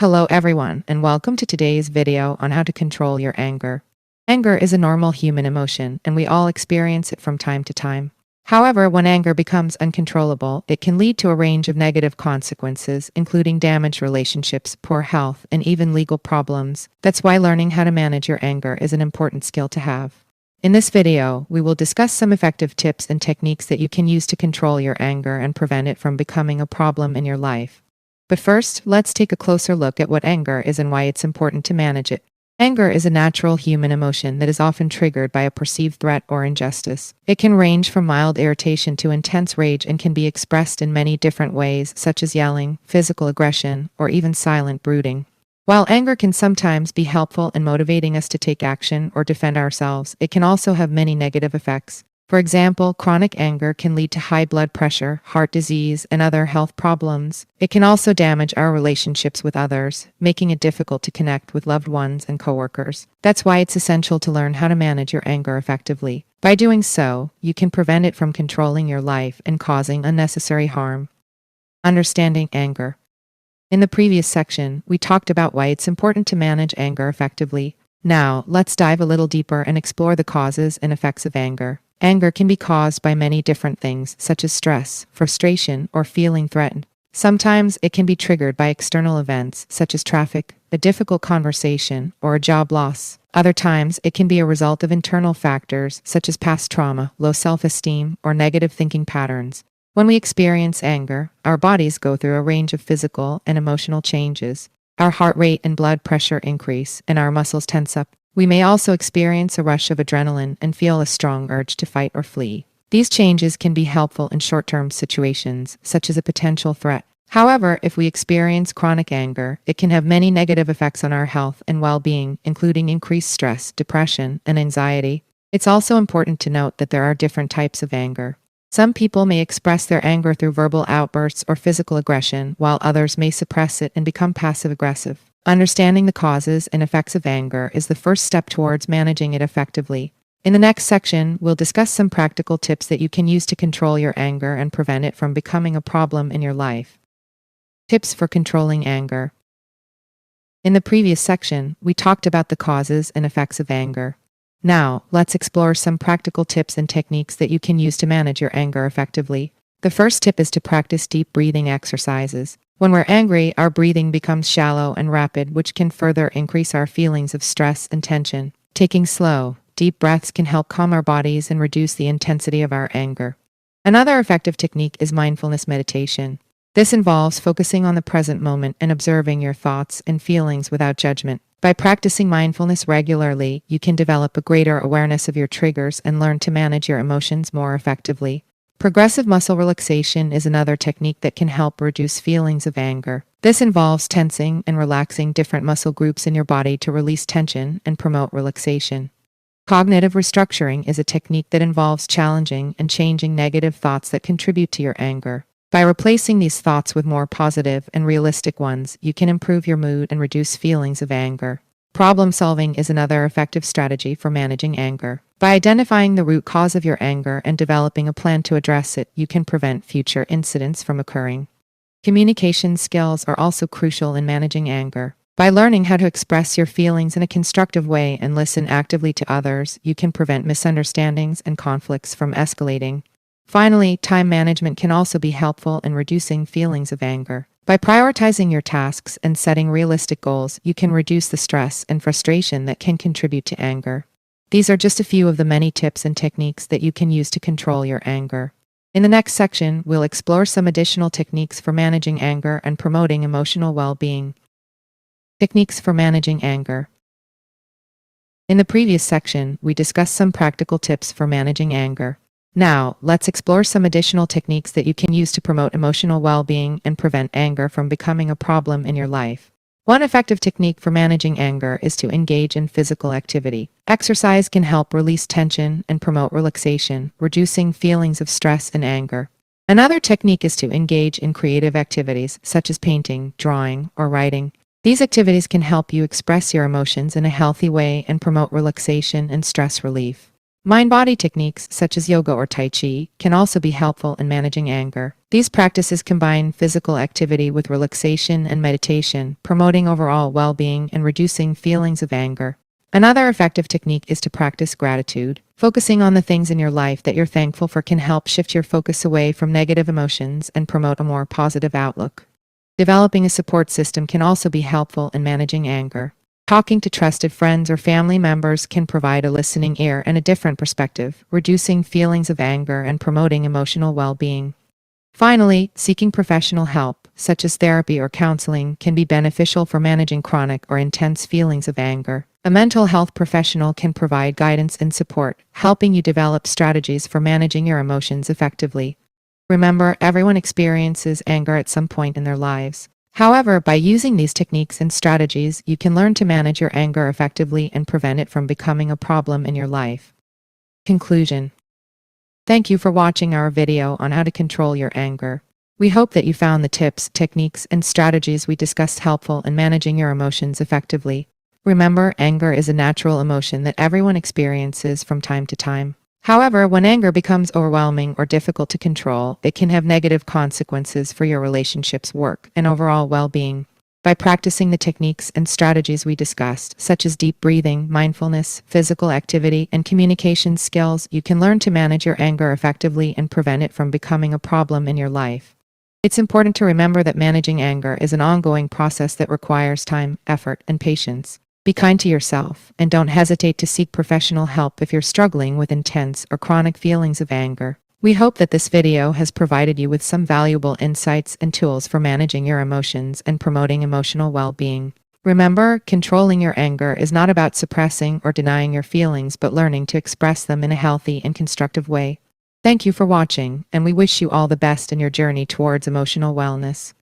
Hello everyone, and welcome to today's video on how to control your anger. Anger is a normal human emotion, and we all experience it from time to time. However, when anger becomes uncontrollable, it can lead to a range of negative consequences, including damaged relationships, poor health, and even legal problems. That's why learning how to manage your anger is an important skill to have. In this video, we will discuss some effective tips and techniques that you can use to control your anger and prevent it from becoming a problem in your life. But first, let's take a closer look at what anger is and why it's important to manage it. Anger is a natural human emotion that is often triggered by a perceived threat or injustice. It can range from mild irritation to intense rage and can be expressed in many different ways, such as yelling, physical aggression, or even silent brooding. While anger can sometimes be helpful in motivating us to take action or defend ourselves, it can also have many negative effects. For example, chronic anger can lead to high blood pressure, heart disease, and other health problems. It can also damage our relationships with others, making it difficult to connect with loved ones and coworkers. That's why it's essential to learn how to manage your anger effectively. By doing so, you can prevent it from controlling your life and causing unnecessary harm. Understanding anger. In the previous section, we talked about why it's important to manage anger effectively. Now, let's dive a little deeper and explore the causes and effects of anger. Anger can be caused by many different things, such as stress, frustration, or feeling threatened. Sometimes it can be triggered by external events, such as traffic, a difficult conversation, or a job loss. Other times, it can be a result of internal factors, such as past trauma, low self-esteem, or negative thinking patterns. When we experience anger, our bodies go through a range of physical and emotional changes. Our heart rate and blood pressure increase, and our muscles tense up. We may also experience a rush of adrenaline and feel a strong urge to fight or flee. These changes can be helpful in short-term situations, such as a potential threat. However, if we experience chronic anger, it can have many negative effects on our health and well-being, including increased stress, depression, and anxiety. It's also important to note that there are different types of anger. Some people may express their anger through verbal outbursts or physical aggression, while others may suppress it and become passive-aggressive. Understanding the causes and effects of anger is the first step towards managing it effectively. In the next section, we'll discuss some practical tips that you can use to control your anger and prevent it from becoming a problem in your life. Tips for controlling anger. In the previous section, we talked about the causes and effects of anger. Now, let's explore some practical tips and techniques that you can use to manage your anger effectively. The first tip is to practice deep breathing exercises. When we're angry, our breathing becomes shallow and rapid, which can further increase our feelings of stress and tension. Taking slow, deep breaths can help calm our bodies and reduce the intensity of our anger. Another effective technique is mindfulness meditation. This involves focusing on the present moment and observing your thoughts and feelings without judgment. By practicing mindfulness regularly, you can develop a greater awareness of your triggers and learn to manage your emotions more effectively. Progressive muscle relaxation is another technique that can help reduce feelings of anger. This involves tensing and relaxing different muscle groups in your body to release tension and promote relaxation. Cognitive restructuring is a technique that involves challenging and changing negative thoughts that contribute to your anger. By replacing these thoughts with more positive and realistic ones, you can improve your mood and reduce feelings of anger. Problem solving is another effective strategy for managing anger. By identifying the root cause of your anger and developing a plan to address it, you can prevent future incidents from occurring. Communication skills are also crucial in managing anger. By learning how to express your feelings in a constructive way and listen actively to others, you can prevent misunderstandings and conflicts from escalating. Finally, time management can also be helpful in reducing feelings of anger. By prioritizing your tasks and setting realistic goals, you can reduce the stress and frustration that can contribute to anger. These are just a few of the many tips and techniques that you can use to control your anger. In the next section, we'll explore some additional techniques for managing anger and promoting emotional well-being. Techniques for managing anger. In the previous section, we discussed some practical tips for managing anger. Now, let's explore some additional techniques that you can use to promote emotional well-being and prevent anger from becoming a problem in your life. One effective technique for managing anger is to engage in physical activity. Exercise can help release tension and promote relaxation, reducing feelings of stress and anger. Another technique is to engage in creative activities such as painting, drawing, or writing. These activities can help you express your emotions in a healthy way and promote relaxation and stress relief. Mind-body techniques such as yoga or tai chi can also be helpful in managing anger. These practices combine physical activity with relaxation and meditation, promoting overall well-being and reducing feelings of anger. Another effective technique is to practice gratitude. Focusing on the things in your life that you're thankful for can help shift your focus away from negative emotions and promote a more positive outlook. Developing a support system can also be helpful in managing anger. Talking to trusted friends or family members can provide a listening ear and a different perspective, reducing feelings of anger and promoting emotional well-being. Finally, seeking professional help, such as therapy or counseling, can be beneficial for managing chronic or intense feelings of anger. A mental health professional can provide guidance and support, helping you develop strategies for managing your emotions effectively. Remember, everyone experiences anger at some point in their lives. However, by using these techniques and strategies, you can learn to manage your anger effectively and prevent it from becoming a problem in your life. Conclusion. Thank you for watching our video on how to control your anger. We hope that you found the tips, techniques, and strategies we discussed helpful in managing your emotions effectively. Remember, anger is a natural emotion that everyone experiences from time to time. However, when anger becomes overwhelming or difficult to control, it can have negative consequences for your relationships, work, and overall well-being. By practicing the techniques and strategies we discussed, such as deep breathing, mindfulness, physical activity, and communication skills, you can learn to manage your anger effectively and prevent it from becoming a problem in your life. It's important to remember that managing anger is an ongoing process that requires time, effort, and patience. Be kind to yourself, and don't hesitate to seek professional help if you're struggling with intense or chronic feelings of anger. We hope that this video has provided you with some valuable insights and tools for managing your emotions and promoting emotional well-being. Remember, controlling your anger is not about suppressing or denying your feelings, but learning to express them in a healthy and constructive way. Thank you for watching, and we wish you all the best in your journey towards emotional wellness.